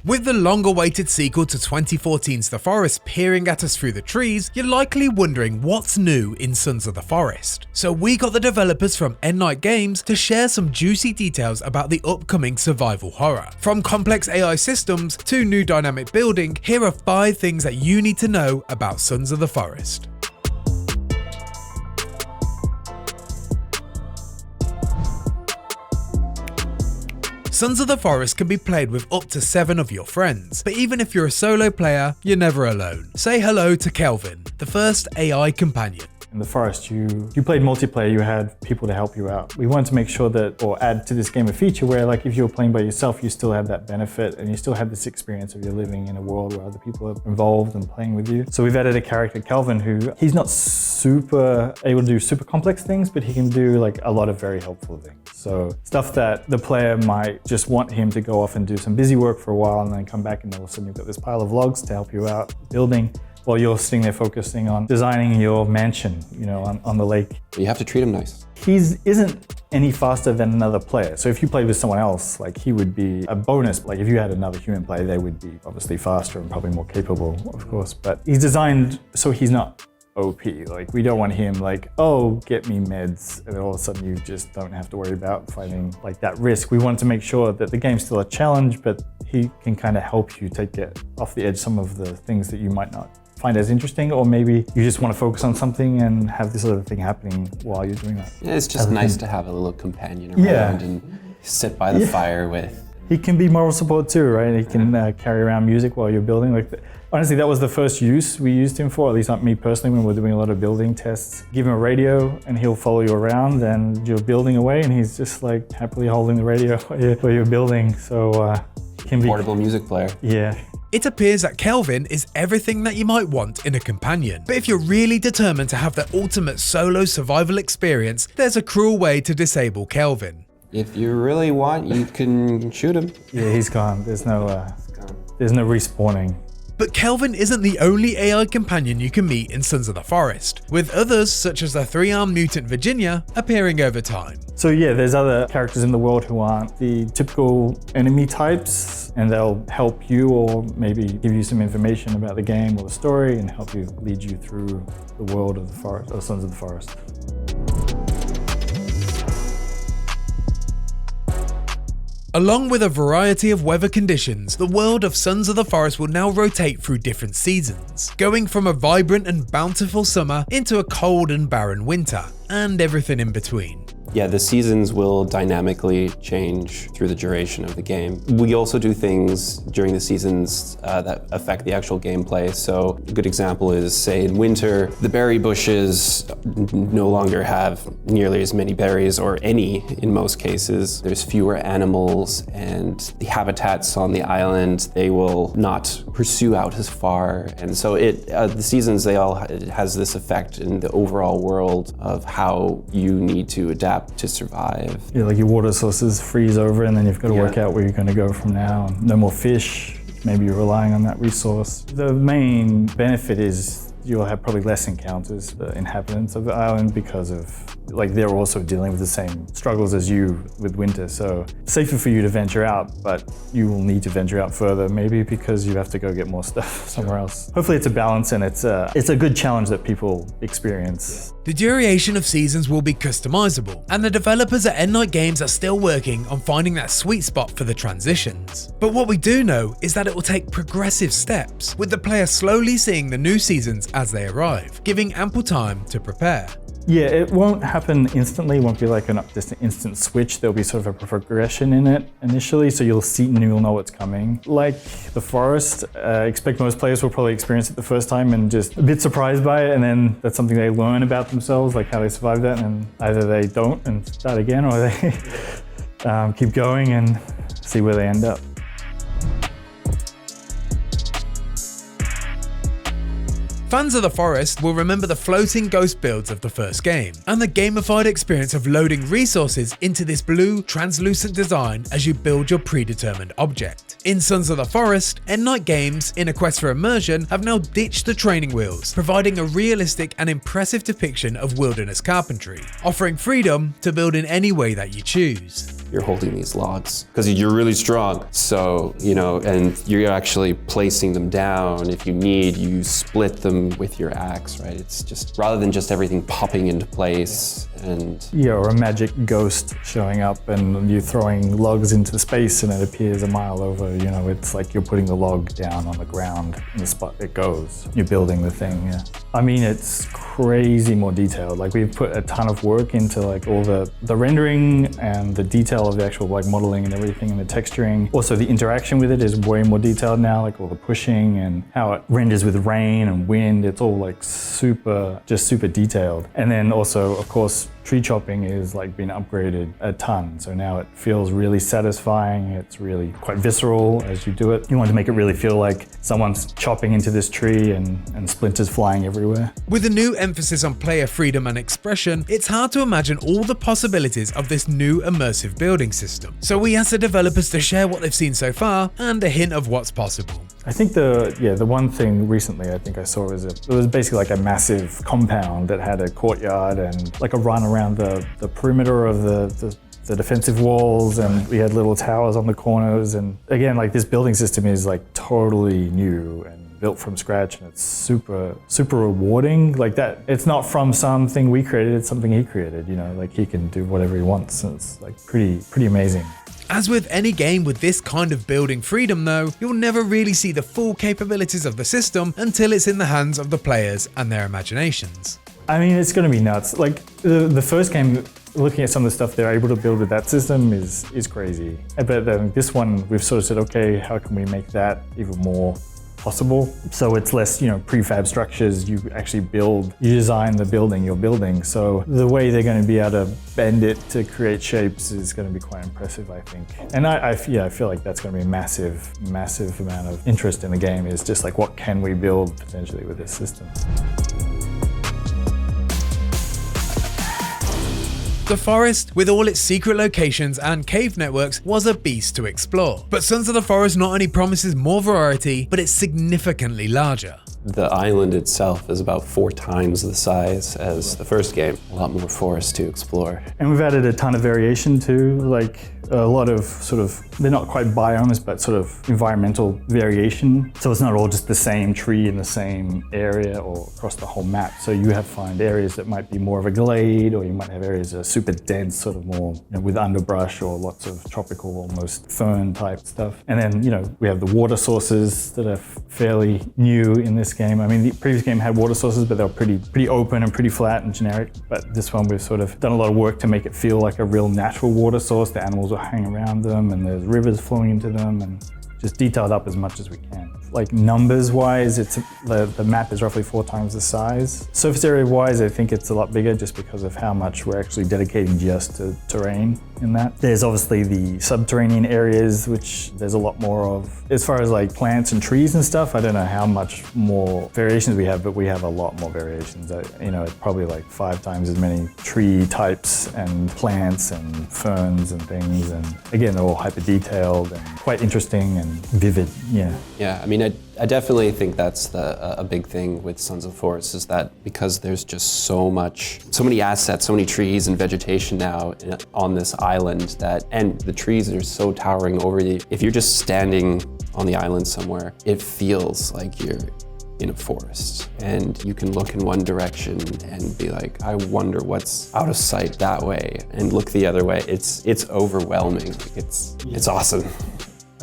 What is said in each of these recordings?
With the long-awaited sequel to 2014's The Forest peering at us through the trees, you're likely wondering what's new in Sons of the Forest. So we got the developers from Endnight Games to share some juicy details about the upcoming survival horror. From complex AI systems to new dynamic building, here are 5 things that you need to know about Sons of the Forest. Sons of the Forest can be played with up to 7 of your friends, but even if you're a solo player, you're never alone. Say hello to Kelvin, the first AI companion. In the forest, you played multiplayer, you had people to help you out. We wanted to make sure that, or add to this game a feature where like if you were playing by yourself, you still have that benefit and you still have this experience of you're living in a world where other people are involved and playing with you. So we've added a character, Kelvin, who he's not super able to do super complex things, but he can do like a lot of very helpful things. So stuff that the player might just want him to go off and do some busy work for a while and then come back and all of a sudden you've got this pile of logs to help you out building, while you're sitting there focusing on designing your mansion, you know, on the lake. You have to treat him nice. He isn't any faster than another player. So if you played with someone else, like he would be a bonus. Like if you had another human player, they would be obviously faster and probably more capable, of course. But he's designed so he's not OP. Like we don't want him like, oh, get me meds. And then all of a sudden you just don't have to worry about fighting like that risk. We want to make sure that the game's still a challenge, but he can kind of help you get off the edge some of the things that you might not find as interesting, or maybe you just want to focus on something and have this other thing happening while you're doing that. Yeah, it's just nice to have a little companion around and sit by the fire with. He can be moral support too, right? He can carry around music while you're building. Like, honestly, that was the first use we used him for, at least not me personally, when we're doing a lot of building tests. Give him a radio and he'll follow you around and you're building away and he's just like happily holding the radio while you're building. So can be portable music player. Yeah. It appears that Kelvin is everything that you might want in a companion. But if you're really determined to have the ultimate solo survival experience, there's a cruel way to disable Kelvin. If you really want, you can shoot him. Yeah, he's gone. There's no respawning. But Kelvin isn't the only AI companion you can meet in Sons of the Forest, with others such as the 3-armed mutant Virginia appearing over time. So yeah, there's other characters in the world who aren't the typical enemy types, and they'll help you or maybe give you some information about the game or the story and help you lead you through the world of the forest, or Sons of the Forest. Along with a variety of weather conditions, the world of Sons of the Forest will now rotate through different seasons, going from a vibrant and bountiful summer into a cold and barren winter, and everything in between. Yeah, the seasons will dynamically change through the duration of the game. We also do things during the seasons that affect the actual gameplay. So a good example is, say, in winter, the berry bushes no longer have nearly as many berries, or any in most cases. There's fewer animals, and the habitats on the island, they will not pursue out as far. And so the seasons, it has this effect in the overall world of how you need to adapt to survive. Yeah, like your water sources freeze over and then you've got to work out where you're going to go from now. No more fish, maybe you're relying on that resource. The main benefit is you'll have probably less encounters, the inhabitants of the island, because of, like, they're also dealing with the same struggles as you with winter. So safer for you to venture out, but you will need to venture out further, maybe because you have to go get more stuff somewhere else. Hopefully it's a balance, and it's a good challenge that people experience. The duration of seasons will be customizable, and the developers at Endnight Games are still working on finding that sweet spot for the transitions. But what we do know is that it will take progressive steps, with the player slowly seeing the new seasons as they arrive, giving ample time to prepare. Yeah, it won't happen instantly. It won't be like just an instant switch. There'll be sort of a progression in it initially, so you'll see and you'll know what's coming. Like the forest, I expect most players will probably experience it the first time and just a bit surprised by it, and then that's something they learn about themselves, like how they survive that, and either they don't and start again, or they keep going and see where they end up. Fans of the Forest will remember the floating ghost builds of the first game, and the gamified experience of loading resources into this blue, translucent design as you build your predetermined object. In Sons of the Forest, Endnight Games, in a quest for immersion, have now ditched the training wheels, providing a realistic and impressive depiction of wilderness carpentry, offering freedom to build in any way that you choose. You're holding these logs because you're really strong. So, and you're actually placing them down. If you need, you split them with your axe, right? It's just, rather than just everything popping into place and... Yeah, or a magic ghost showing up and you throwing logs into space and it appears a mile over, it's like you're putting the log down on the ground in the spot it goes. You're building the thing, yeah. I mean, it's crazy more detailed. Like, we've put a ton of work into like all the rendering and the detail of the actual like modeling and everything and the texturing. Also, the interaction with it is way more detailed now, like all the pushing and how it renders with rain and wind. It's all like super detailed. And then also, of course, tree chopping is like been upgraded a ton. So now it feels really satisfying. It's really quite visceral as you do it. You want to make it really feel like someone's chopping into this tree and splinters flying everywhere. With a new emphasis on player freedom and expression, it's hard to imagine all the possibilities of this new immersive building system. So we asked the developers to share what they've seen so far and a hint of what's possible. I think the one thing recently I think I saw was it was basically like a massive compound that had a courtyard and like a run around the perimeter of the defensive walls, and we had little towers on the corners. And again, like, this building system is like totally new and built from scratch, and it's super rewarding. Like, that it's not from something we created, it's something he created, like he can do whatever he wants, and it's like pretty amazing. As with any game with this kind of building freedom though, you'll never really see the full capabilities of the system until it's in the hands of the players and their imaginations. I mean, it's going to be nuts. Like, the first game, looking at some of the stuff they're able to build with that system is crazy. But then this one, we've sort of said, okay, how can we make that even more possible? So it's less, prefab structures. You actually you design the building you're building. So the way they're going to be able to bend it to create shapes is going to be quite impressive, I think. And I feel like that's going to be a massive amount of interest in the game, is just like, what can we build potentially with this system? The forest, with all its secret locations and cave networks, was a beast to explore. But Sons of the Forest not only promises more variety, but it's significantly larger. The island itself is about 4 times the size as the first game. A lot more forest to explore. And we've added a ton of variation too, like a lot of they're not quite biomes, but sort of environmental variation. So it's not all just the same tree in the same area or across the whole map. So you find areas that might be more of a glade, or you might have areas that are super dense, sort of more with underbrush or lots of tropical, almost fern type stuff. And then, we have the water sources that are fairly new in this game. I mean, the previous game had water sources, but they were pretty open and pretty flat and generic. But this one, we've sort of done a lot of work to make it feel like a real natural water source. The animals will hang around them, and there's rivers flowing into them, and just detailed up as much as we can. Like, numbers wise, the map is roughly 4 times the size. Surface area wise, I think it's a lot bigger just because of how much we're actually dedicating just to terrain in that. There's obviously the subterranean areas, which there's a lot more of. As far as like plants and trees and stuff, I don't know how much more variations we have, but we have a lot more variations. It's probably like 5 times as many tree types and plants and ferns and things. And again, they're all hyper detailed and quite interesting and vivid. Yeah, I mean, I definitely think that's a big thing with Sons of the Forest, is that because there's just so many assets, so many trees and vegetation now on this island, and the trees are so towering over you. If you're just standing on the island somewhere, it feels like you're in a forest, and you can look in one direction and be like, I wonder what's out of sight that way, and look the other way. It's overwhelming. It's awesome.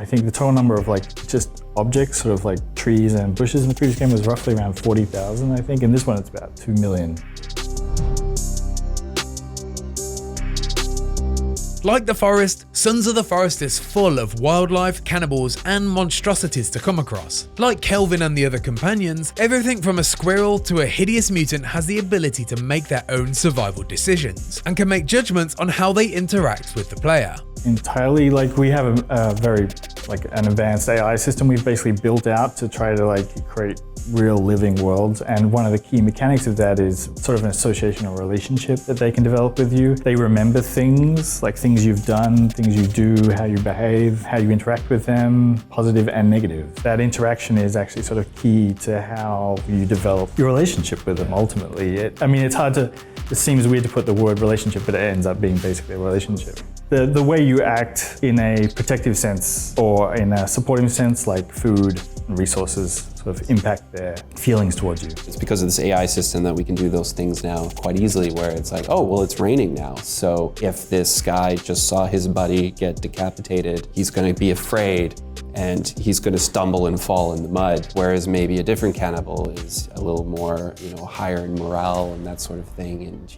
I think the total number of just objects, sort of like trees and bushes in the previous game was roughly around 40,000, I think. In this one, it's about 2 million. Like the forest, Sons of the Forest is full of wildlife, cannibals, and monstrosities to come across. Like Kelvin and the other companions, everything from a squirrel to a hideous mutant has the ability to make their own survival decisions, and can make judgments on how they interact with the player. Entirely, we have a very like an advanced AI system we've basically built out to try to like create real living worlds. And one of the key mechanics of that is sort of an association or relationship that they can develop with you. They remember things, like things you've done, things you do, how you behave, how you interact with them, positive and negative. That interaction is actually sort of key to how you develop your relationship with them ultimately. It's hard to, it seems weird to put the word relationship, but it ends up being basically a relationship. The way you act in a protective sense or in a supportive sense, like food and resources, sort of impact their feelings towards you. It's because of this AI system that we can do those things now quite easily, where it's like, oh, well, it's raining now. So if this guy just saw his buddy get decapitated, he's going to be afraid and he's going to stumble and fall in the mud. Whereas maybe a different cannibal is a little more, higher in morale and that sort of thing. And,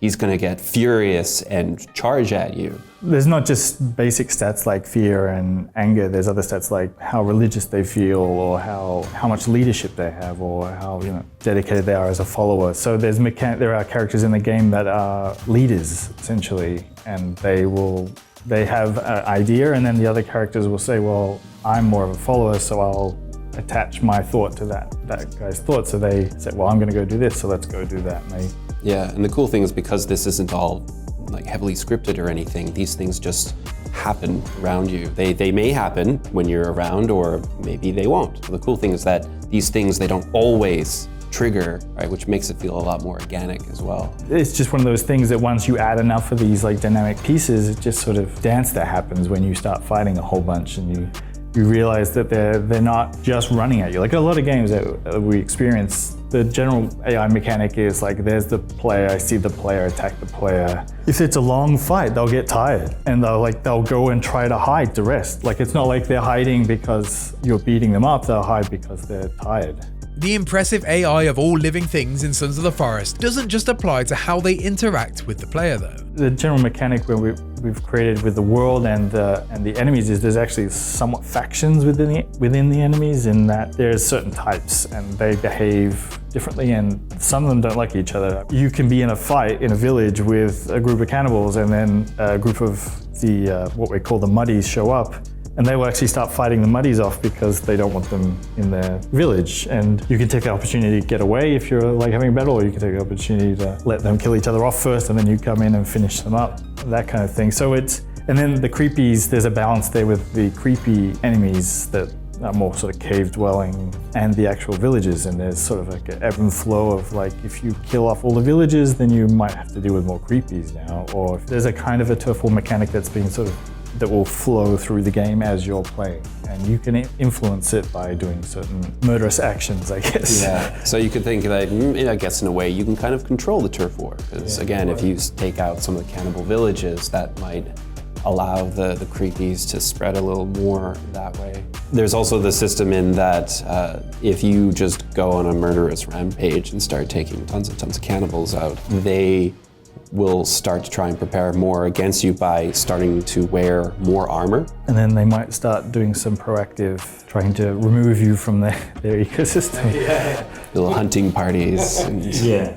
he's going to get furious and charge at you. There's not just basic stats like fear and anger. There's other stats like how religious they feel, or how much leadership they have, or how dedicated they are as a follower. So there are characters in the game that are leaders essentially, and they have an idea, and then the other characters will say, well, I'm more of a follower, so I'll attach my thought to that guy's thought. So they say, well, I'm going to go do this, so let's go do that. Yeah, and the cool thing is, because this isn't all like heavily scripted or anything, these things just happen around you. They may happen when you're around, or maybe they won't. The cool thing is that these things, they don't always trigger, right, which makes it feel a lot more organic as well. It's just one of those things that once you add enough of these like dynamic pieces, it's just sort of dance that happens when you start fighting a whole bunch, and you realize that they're not just running at you. Like a lot of games that we experience, the general AI mechanic is like, there's the player, I see the player, attack the player. If it's a long fight, they'll get tired and they'll go and try to hide to rest. Like, it's not like they're hiding because you're beating them up, they'll hide because they're tired. The impressive AI of all living things in Sons of the Forest doesn't just apply to how they interact with the player though. The general mechanic where we've created with the world and the enemies is there's actually somewhat factions within the enemies, in that there's certain types and they behave differently, and some of them don't like each other. You can be in a fight in a village with a group of cannibals, and then a group of the what we call the muddies show up, and they will actually start fighting the muddies off because they don't want them in their village. And you can take the opportunity to get away if you're like having a battle, or you can take the opportunity to let them kill each other off first, and then you come in and finish them up, that kind of thing. So and then the creepies, there's a balance there with the creepy enemies that are more sort of cave dwelling, and the actual villages, and there's sort of like an ebb and flow of like, if you kill off all the villages, then you might have to deal with more creepies now, or if there's a kind of a turf war mechanic that's being that will flow through the game as you're playing, and you can influence it by doing certain murderous actions, I guess. Yeah, so you could think that, I guess in a way, you can kind of control the turf war, because again, if you take out some of the cannibal villages, that might allow the creepies to spread a little more that way. There's also the system in that if you just go on a murderous rampage and start taking tons of cannibals out, they will start to try and prepare more against you by starting to wear more armor. And then they might start doing some proactive, trying to remove you from their ecosystem. Yeah. Little hunting parties. Yeah.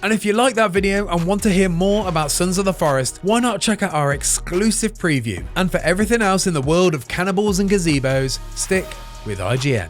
And if you like that video and want to hear more about Sons of the Forest, why not check out our exclusive preview? And for everything else in the world of cannibals and gazebos, stick with IGN.